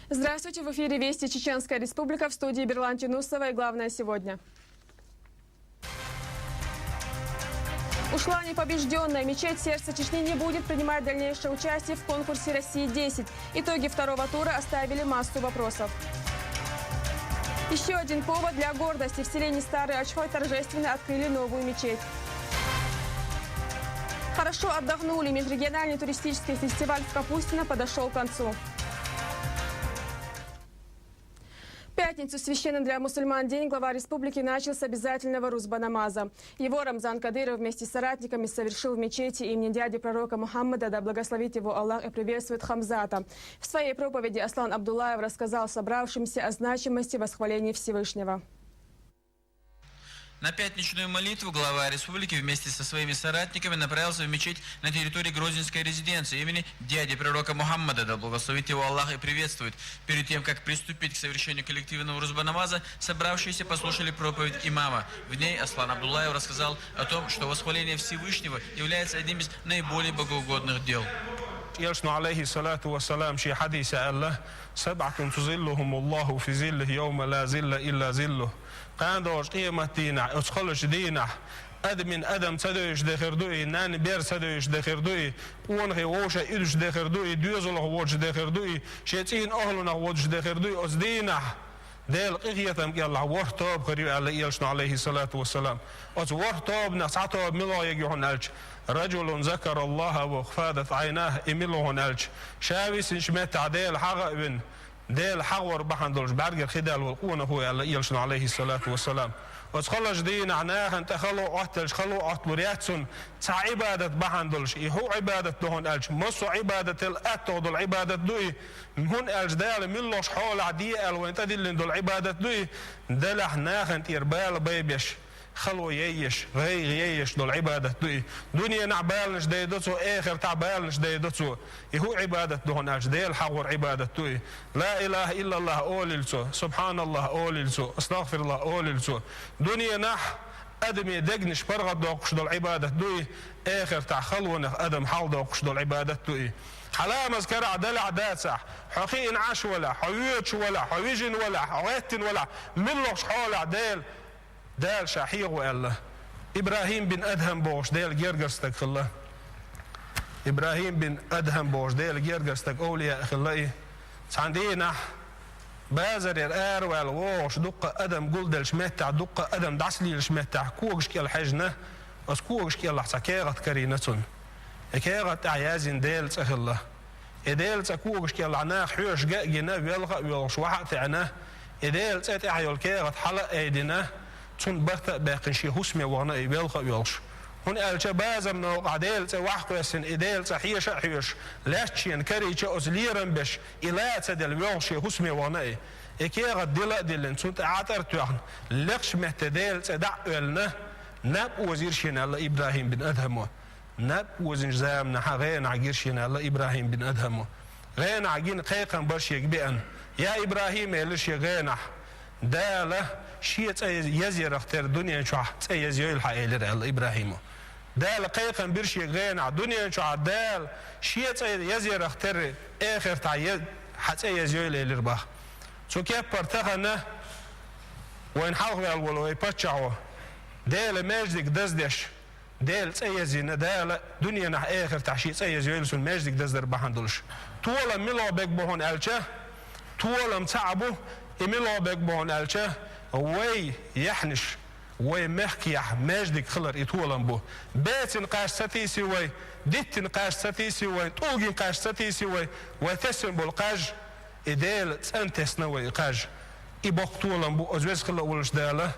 Здравствуйте, в эфире Вести Чеченская Республика, в студии Берлан Тюнусова и главное сегодня. Ушла непобежденная. Мечеть Сердца Чечни не будет принимать дальнейшее участие в конкурсе «Россия-10». Итоги второго тура оставили массу вопросов. Еще один повод для гордости. В селении Старый Ачхой торжественно открыли новую мечеть. Хорошо отдохнули. Межрегиональный туристический фестиваль в Капустино подошел к концу. В пятницу, священный для мусульман день, глава республики начал с обязательного рузба-намаза. Его Рамзан Кадыров вместе с соратниками совершил в мечети имени дяди пророка Мухаммада, да благословит его Аллах и приветствует Хамзата. В своей проповеди Аслан Абдуллаев рассказал собравшимся о значимости восхваления Всевышнего. На пятничную молитву глава республики вместе со своими соратниками направился в мечеть на территории Грозинской резиденции имени дяди пророка Мухаммада, да благословит его Аллах и приветствует. Перед тем, как приступить к совершению коллективного рузба-намаза, собравшиеся послушали проповедь имама. В ней Аслан Абдуллаев рассказал о том, что восхваление Всевышнего является одним из наиболее богоугодных дел. يلشن عليه الصلاة والسلام شي حديث الله سبعة تظلهم الله في ظله يوم لا ظل إلا ظله قاندوش قيمة دينا أسخلش دينا أدمن أدم تدويش دخردوي نان بير تدويش دخردوي ونغي ووشا إدوش دخردوي ديوزله ووش دخردوي شيتين أهلنا ووش دخردوي أزدينا ديل قيتم يلا ورطوب خريب على يلشن عليه الصلاة والسلام أز ورطوب نسعطوب ملا يجيهن ألش رجل ذكر الله وخفادت عيناه إملهن ألش شاويس شمت عديل حق ابن ديل حور بحندلش برج الخدال والقوة هو يلشن عليه الصلاة والسلام وتخلص دين عناه انت خلو أحتلش خلو أحتلورياتسون عبادة بحندلش هو عبادة دهن ألش مصو عبادة الأتود العبادة دوي هون ألش دال ملوش حول عدية وانت دل دول عبادة دوي دلح ناخ انت إربال بيبيش خلو ييش غير ييش دول عبادة دوي دنيا نعبالنش ديدوتو آخر تعبالنش ديدوتو هو عبادة دهن ألش ديل حور عبادة دوي لا إله إلا الله أوللتو سبحان الله أوللتو استغفر الله أوللتو دنيا نح أدمي دقنش برغد دوقش دول عبادة دوي آخر تاع خلونخ أدم حال دوقش دول عبادة دوي حلا مذكرة دلع داتح حقيقين عاش ولا حويتش ولا حويجن ولا حويتن ولا ملوش حولع دال شاحيغ وقال إبراهيم بن أدهم بوش ديل جيرجرستك خلا إبراهيم بن أدهم بوش ديل جيرجرستك أولياء خلاي عندنا بازر الآر والووش دقة أدم قلدل شمتع دقة أدم دعسلي شمتع كوغش كيال حجنة بس كوغش كيال حسكيغت كرينتون كيغت عيازين ديل تخلا ديل تكوغش كيال عناخ حوش جنا ويلغى ويلغش وحق عناه ديل تأتعيول كيغت حلق أيدنا تون برتا باقي شي هسمي وانا يبلغ يولش هون الجا بازر نو عديل وحقسن اديل صحيح حيش لاشين كريچ ازليرن بش الى تدل يولش هسمي وانا اكي غدل دلن تون تعتر توخن لخش مهتدل تدعلنا ناب وزير شين الله ابراهيم بن ادهم ناب وزن زامنا غين عجير شين الله ابراهيم بن ادهم غين عجين قيقن باش يقبئن يا ابراهيم ليش غينح داله شيء يزير اختار دنيا شو يزير الحائل الله إبراهيم دال قيقا برشي غين دنيا شو دال شيء يزير اختار آخر تعيد حتى يزير الرباح شو كيف برتخنا وين حاول الولو يبتشعوا دال ماجدك دزدش دال يزير دال دنيا نح آخر تعشي يزير سون ماجدك دزدر بحندلش طول ملو بك بهون ألشه طول متعبه إميلو بك بهون ألشه وي يحنش وي محكي يح ماجدك خلر يطولن بو بيت نقاش ستيسي وي ديت نقاش ستيسي وي طوغي نقاش ستيسي وي وتسن بالقاج إديل تنتسنا وي قاج إبوك طولن بو أزويز خلر ولش داله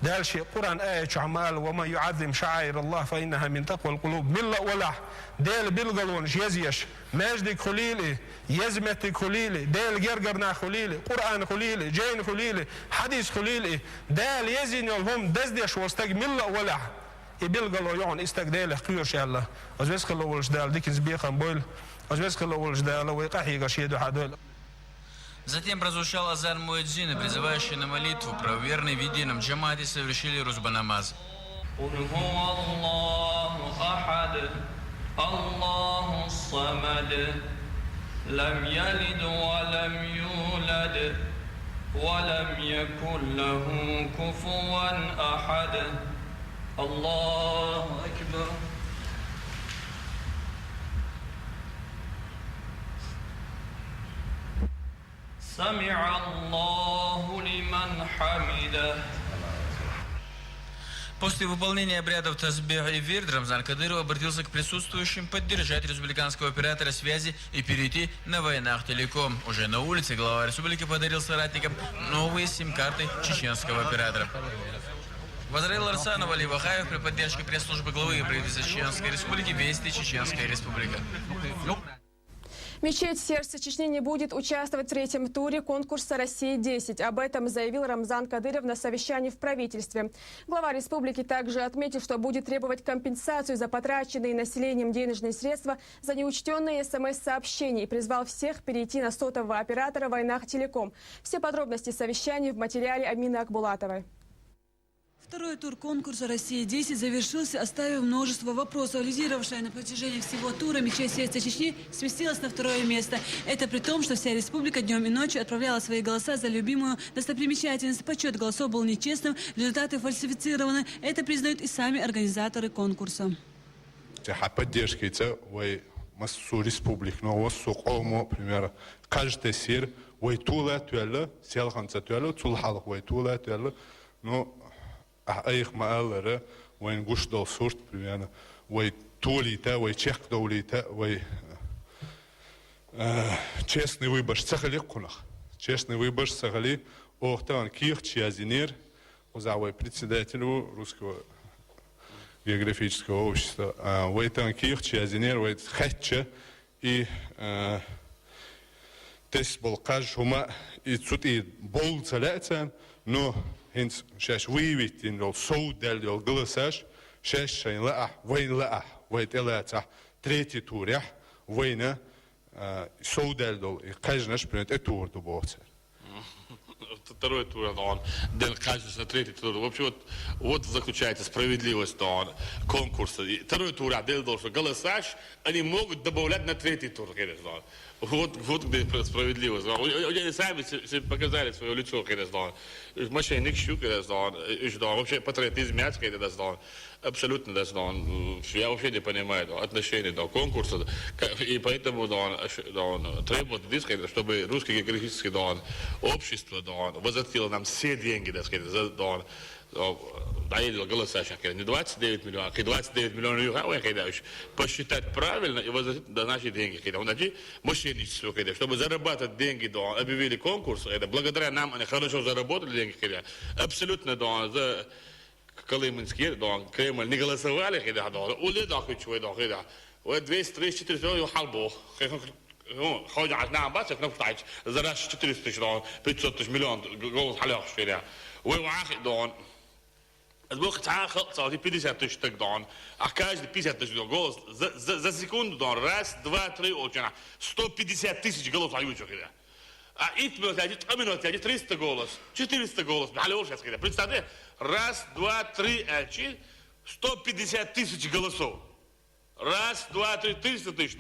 دال شيء قرآن آية عمال وما يعظم شعائر الله فإنها من تقوى القلوب ملا ولا دال بلغلونش يزيش ماجدك خليلي يزمتك خليلي دال جرجرنا خليلي قرآن خليلي جين خليلي حديث خليلي دال يزين الهم دزدش واستج ملا ولا يبلغلو يعن استجدال قيوش الله أزويس خلو ولش دال ديك زبيخن بول أزويس خلو ولش دال ويقحي قشيدو حدول. Затем прозвучал азан муэдзина, призывающий на молитву. Правоверные в едином джамате совершили рузба-намаз. لم يلد ولم يولد ولم يكن له كفوا أحد الله أكبر سمع الله لمن حمده. После выполнения обрядов Тазбих и Вирд Рамзан Кадыров обратился к присутствующим поддержать республиканского оператора связи и перейти на Вайнах Телеком. Уже на улице глава республики подарил соратникам новые сим-карты чеченского оператора. Возрел Арсанов Али Вахаев при поддержке пресс-службы главы правительства Чеченской Республики «Вести Чеченская Республика». Мечеть «Сердце Чечни» не будет участвовать в третьем туре конкурса «Россия-10». Об этом заявил Рамзан Кадыров на совещании в правительстве. Глава республики также отметил, что будет требовать компенсацию за потраченные населением денежные средства за неучтенные СМС-сообщения и призвал всех перейти на сотового оператора «Вайнах Телеком». Все подробности совещания в материале Амины Акбулатовой. Второй тур конкурса «Россия-10» завершился, оставив множество вопросов. Лидировавшая на протяжении всего тура мечеть «Сердце Чечни» сместилась на второе место. Это при том, что вся республика днем и ночью отправляла свои голоса за любимую достопримечательность. Подсчет голосов был нечестным, результаты фальсифицированы. Это признают и сами организаторы конкурса. أيخ مآلرة وين قش دول صورت بريانا وين توليتا وين تشيخ دوليتا وين честный выбор сахали кунах честный выбор сахали охтан ких чиазинер узавой председателю русского географического общества вайтан ких чиазинер вайт хатча и тес болкаж хума и цути бол цалятсан но هنس شاش ويبيت إنه صوت دل الجلساش شاش شين لا وين لا وين تلاتة تريتي توريح وين صوت دل كاجناش بنت التور دبوتر. Второй тур, он дел качество, третий тур. Вообще вот заключается справедливость конкурса. Второй тур, дел должен голосаж, они могут добавлять на третий тур. Вот где справедливость. Они сами показали свое лицо, мошенник щук, вообще патриотизм мяцкий, абсолютно, я вообще не понимаю отношения до конкурса, и поэтому требует, чтобы русское географическое общество возвратило нам все деньги, доедет голоса, не 29 миллионов, а 29 миллионов евро, посчитать правильно и возвратить наши деньги. Мошенничество, чтобы зарабатывать деньги, объявили конкурс, благодаря нам они хорошо заработали деньги, абсолютно за Колыменский, Кремль не голосовали, улетали, 200, 300, 400 халбо. Ходя от нас, бачишь, написать, за раз 400 тысяч, 500 тысяч, миллион голос халях, вы вахи, البوق تعال خلص 50 тысяч так а каждый 50 тысяч голос за секунду раз, два, три, 150 тысяч голос аючих, а минут 300 голос, 400 голос, представьте, раз, два, три, 150 тысяч голосов. Раз, два, три, 300 тысяч,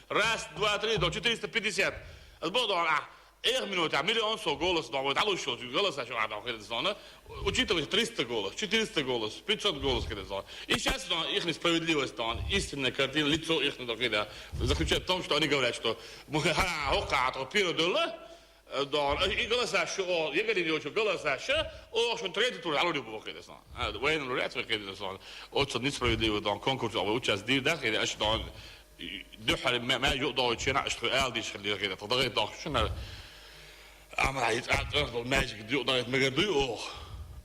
раз, два, три, 450. Эх, минута, миллион голос, учитывая 300 голос, 400 голос, 500 голос. И сейчас их несправедливость, истинная картина, лицо их заключается в том, что они говорят, что и голоса, что я говорю, что голоса, что третий тур, а люди будут военные лауреаты, очень несправедливый конкурс, участие, да, что духали, ما يقدروا يشينا اشتغال دي شغل كده تضغط ضغط شنو عمل هيتقدر ماجيك دي يقدر مجدي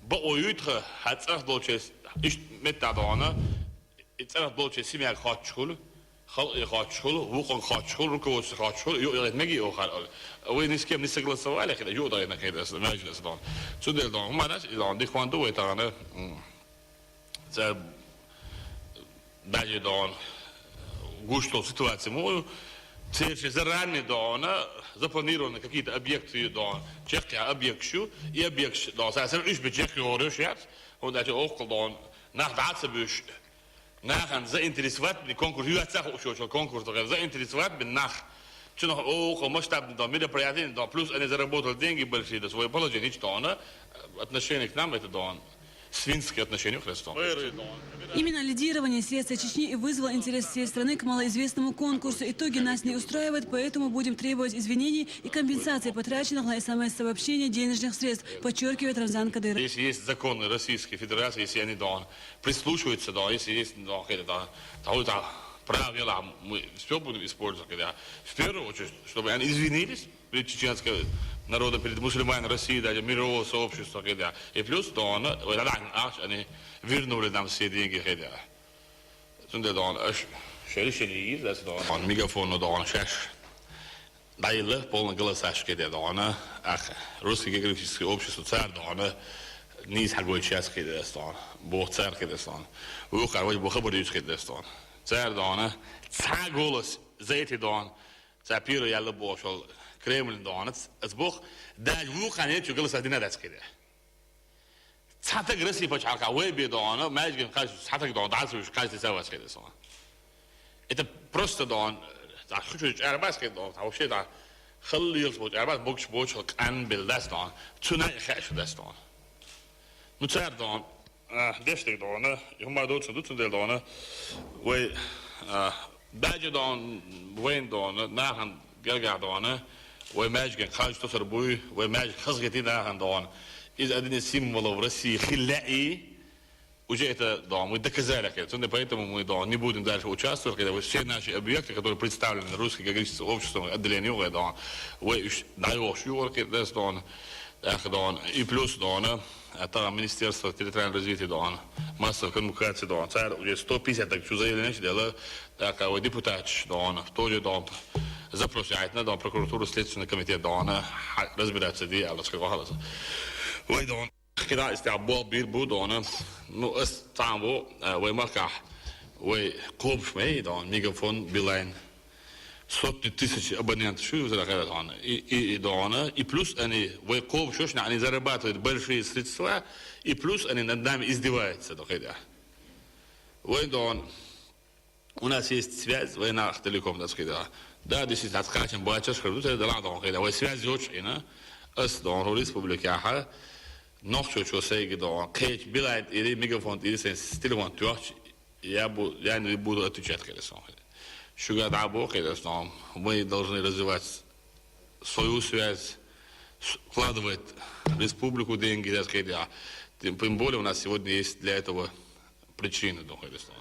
بقوا يدخل هتقدر شيء ايش متى دانا يتقدر شيء سمع خاطشول خلق خاطشول وقن خاطشول ركوس خاطشول يقدر مجي اخر وين نسكم نسجل سوالف كده يقدر انك كده مجلس دان شو ده دان هم ناس دان دي كوان دو يتانا за даже дон гушту ситуацию мою цель заранее дона запланированы какие-то объекты дон чехия объектшу и объект дон сам иш бечехи орушят он даже около дон нахдаться бюш нахан заинтересовать конкурс я цах ушел конкурс заинтересовать бен нах масштаб мероприятий, плюс они заработали деньги большие, до своего положения, отношение к нам это свинские отношения к Христу. Именно лидирование следствия Чечни и вызвало интерес всей страны к малоизвестному конкурсу. Итоги нас не устраивают, поэтому будем требовать извинений и компенсации потраченных на СМС-сообщение денежных средств, подчеркивает Рамзан Кадыров. Если есть законы Российской Федерации, если они прислушиваются, если есть правила, мы все будем использовать. В первую очередь, чтобы они извинились перед чеченским народом, перед мусульманами России, даже мирового сообщества. И плюс, они вернули нам все деньги. Мегафон, дайлы, полный голосаж. Русское географическое общество, царь, низ хагой час, бог царь, царь, царь голос, за эти царь пира ялла бошел, Кремль, бог, даже вуха нет, что голоса не надо сказать. Цатак России почалка, вебе, мэджген, цатак, дальше, каждый за вас сказать. Это просто, хочу арбатский, вообще, خليل بود عباد بوش كان بالدستان تونای خش دستان نوتر دان دستک دانه هم دوتون دل دانه و باج دان وين دانه نه گرگ دانه و ماجن خارج تصر بوی و ماج خزگتی نه دان إذا أدنى سيمولا ورسي خلائي وجاءت дом, и доказали это. Поэтому мы не будем дальше участвовать, когда все наши объекты, которые представлены на русское географическое общество, отделение, и плюс это Министерство территориального развития, массовой коммуникации, уже 150 так что заявлено, что депутат тоже запросяет на прокуратуру, следственный комитет, разбираться, где alles сказал. كده استعباء بير بودانا نو استعباء ومركح وقوبش ميدان ميجافون بلاين صوت 1000 абонент شو زي كده دانا и دانا и плюс они وقوبش يعني зарабатывают большие средства и плюс они над нами издеваются доходя. ويدان у нас есть связь война телеком да сказать. Да, действительно откачем бачаш хрудут это ладно كده. وسвязь очень, أس دان республика nog zo zeggen dan kijk beleid in megafoon in zijn stil van tuach я не буду отвечать конечно шуга да бог конечно мы должны развивать свою связь вкладывать в республику деньги так сказать тем более у нас сегодня есть для этого причины конечно.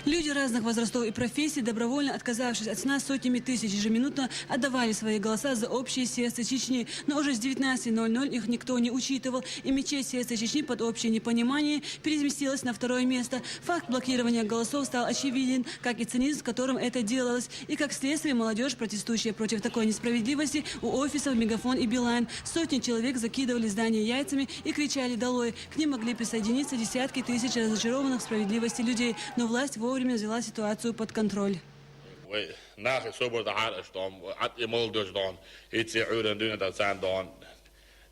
Люди разных возрастов и профессий, добровольно отказавшись от сна сотнями тысяч ежеминутно, отдавали свои голоса за общее сердце Чечни. Но уже с 19:00 их никто не учитывал, и мечеть сердца Чечни под общее непонимание переместилась на второе место. Факт блокирования голосов стал очевиден, как и цинизм, с которым это делалось. И как следствие молодежь, протестующая против такой несправедливости, у офисов Мегафон и Билайн. Сотни человек закидывали здания яйцами и кричали «Долой!». К ним могли присоединиться десятки тысяч разочарованных в справедливости людей. Но власть вовремя взяла ситуацию под контроль.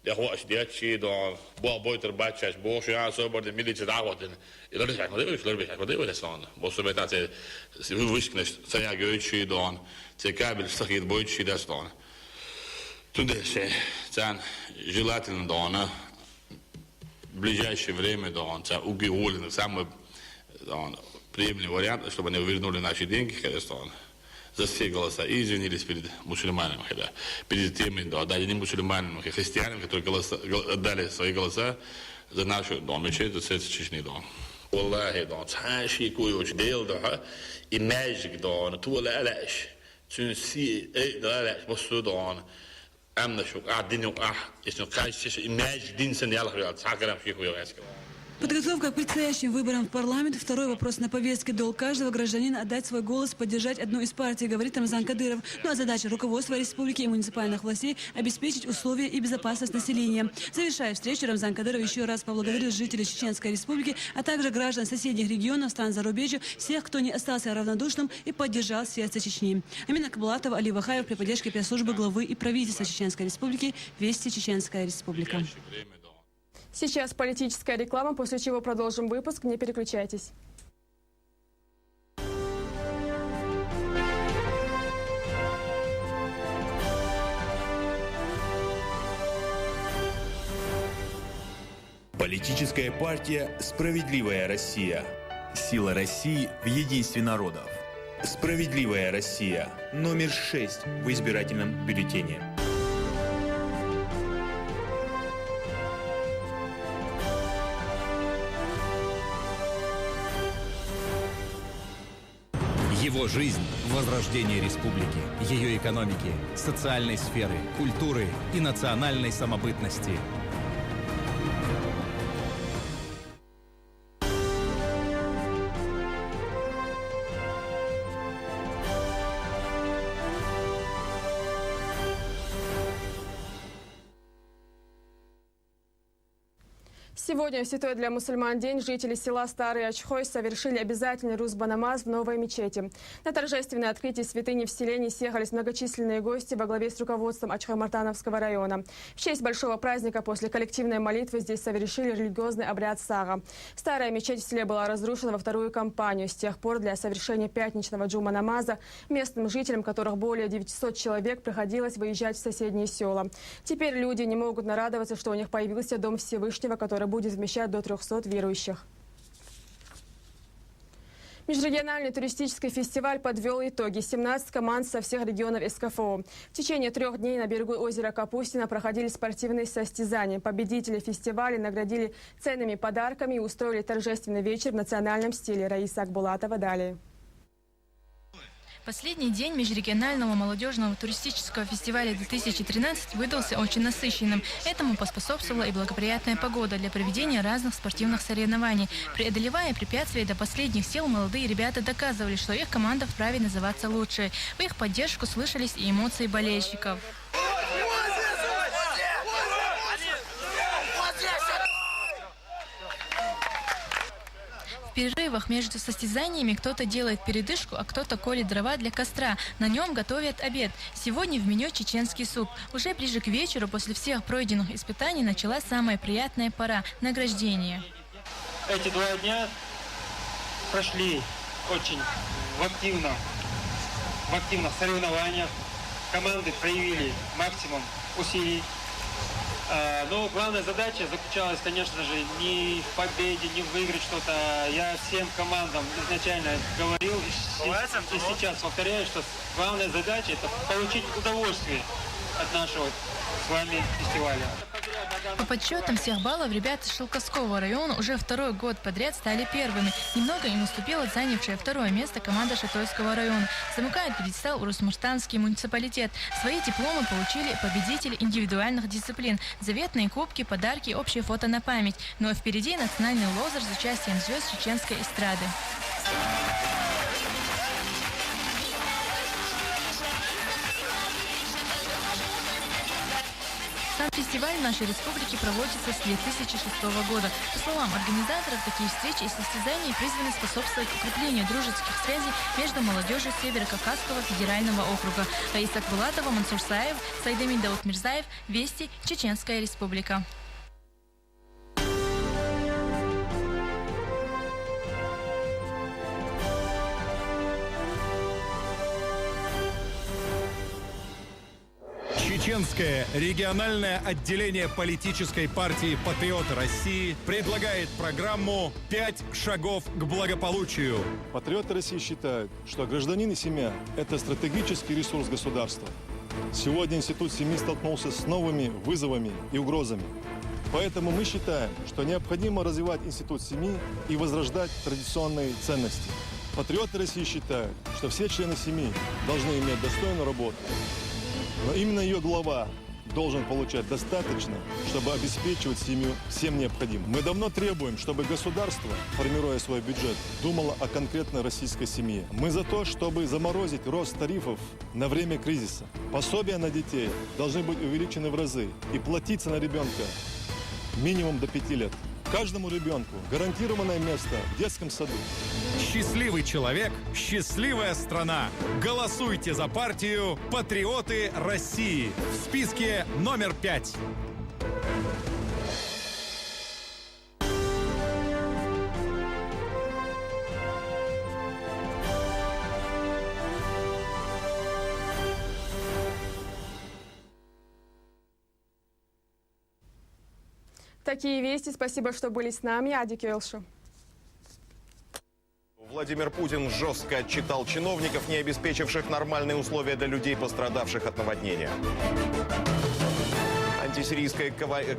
Det har også det sker då boiter batchas boshia så borde militär dagåten eller det kan det är det sån måste veta att hur visknes så jag går ut då till kabel stakit boitchi det sån туда все sen желательно då в ближайшее время då så уголены самый приемлемый вариант чтобы они вернули наши деньги конечно за все голоса и извинились перед мусульманами, перед теми, даже не мусульманами, а христианами, которые отдали свои голоса за нашу мечеть, за сердце Чечни. Аллахи, цаши куюч дел, и мэджик, тула аляш, цунси, аляш, посудан, амнашук, динюк, если кажется, и мэджик, динсен, ялах, цакарам, шихуя, Подготовка к предстоящим выборам в парламент – второй вопрос на повестке. Долг каждого гражданина отдать свой голос, поддержать одну из партий, говорит Рамзан Кадыров. Ну а задача руководства республики и муниципальных властей – обеспечить условия и безопасность населения. Завершая встречу, Рамзан Кадыров еще раз поблагодарил жителей Чеченской республики, а также граждан соседних регионов, стран зарубежья, всех, кто не остался равнодушным и поддержал сердце Чечни. Амина Кабулатова, Али Вахаев при поддержке пресс-службы главы и правительства Чеченской республики «Вести Чеченская республика». Сейчас политическая реклама, после чего продолжим выпуск. Не переключайтесь. Политическая партия «Справедливая Россия». Сила России в единстве народов. «Справедливая Россия». Номер 6 в избирательном бюллетене. Его жизнь – возрождение республики, ее экономики, социальной сферы, культуры и национальной самобытности. Сегодня в святой для мусульман день жители села Старый Ачхой совершили обязательный рузба-намаз в новой мечети. На торжественное открытие святыни в селении съехались многочисленные гости во главе с руководством Ачхой-Мартановского района. В честь большого праздника после коллективной молитвы здесь совершили религиозный обряд сага. Старая мечеть в селе была разрушена во вторую кампанию. С тех пор для совершения пятничного джума-намаза местным жителям, которых более 900 человек, приходилось выезжать в соседние села. Теперь люди не могут нарадоваться, что у них появился Дом Всевышнего, который будет вмещать до 300 верующих. Межрегиональный туристический фестиваль подвел итоги. 17 команд со всех регионов СКФО. В течение 3 дней на берегу озера Капустина проходили спортивные состязания. Победители фестиваля наградили ценными подарками и устроили торжественный вечер в национальном стиле. Раиса Акбулатова далее. Последний день межрегионального молодежного туристического фестиваля 2013 выдался очень насыщенным. Этому поспособствовала и благоприятная погода для проведения разных спортивных соревнований. Преодолевая препятствия до последних сил, молодые ребята доказывали, что их команда вправе называться лучшей. В их поддержку слышались и эмоции болельщиков. В перерывах между состязаниями кто-то делает передышку, а кто-то колет дрова для костра. На нем готовят обед. Сегодня в меню чеченский суп. Уже ближе к вечеру, после всех пройденных испытаний, началась самая приятная пора – награждение. Эти 2 дня прошли очень в активных соревнованиях. Команды проявили максимум усилий. Но главная задача заключалась, конечно же, не в победе, не в выиграть что-то. Я всем командам изначально говорил и сейчас повторяю, что главная задача – это получить удовольствие от нашего с вами фестиваля. По подсчетам всех баллов ребята с Шелковского района уже 2-й год подряд стали первыми. Немного им уступила занявшая 2-е место команда Шатойского района. Замыкает пьедестал Урус-Мартанский муниципалитет. Свои дипломы получили победители индивидуальных дисциплин. Заветные кубки, подарки, общее фото на память. Но впереди национальный лозер с участием звезд чеченской эстрады. Сам фестиваль в нашей республике проводится с 2006 года. По словам организаторов, такие встречи и состязания призваны способствовать укреплению дружеских связей между молодежью Северо-Кавказского федерального округа. Раиса Акбулатова, Мансур Саев, Сайдамин Даутмирзаев, Вести, Чеченская республика. Чеченское региональное отделение политической партии «Патриоты России» предлагает программу «5 шагов к благополучию». Патриоты России считают, что гражданин и семья – это стратегический ресурс государства. Сегодня институт семьи столкнулся с новыми вызовами и угрозами. Поэтому мы считаем, что необходимо развивать институт семьи и возрождать традиционные ценности. Патриоты России считают, что все члены семьи должны иметь достойную работу. Но именно ее глава должен получать достаточно, чтобы обеспечивать семью всем необходимым. Мы давно требуем, чтобы государство, формируя свой бюджет, думало о конкретной российской семье. Мы за то, чтобы заморозить рост тарифов на время кризиса. Пособия на детей должны быть увеличены в разы и платиться на ребенка минимум до 5 лет. Каждому ребенку гарантированное место в детском саду. Счастливый человек, счастливая страна. Голосуйте за партию «Патриоты России» в списке номер 5. Такие вести. Спасибо, что были с нами. Ади Келшу. Владимир Путин жестко отчитал чиновников, не обеспечивших нормальные условия для людей, пострадавших от наводнения. Антисирийская коалиция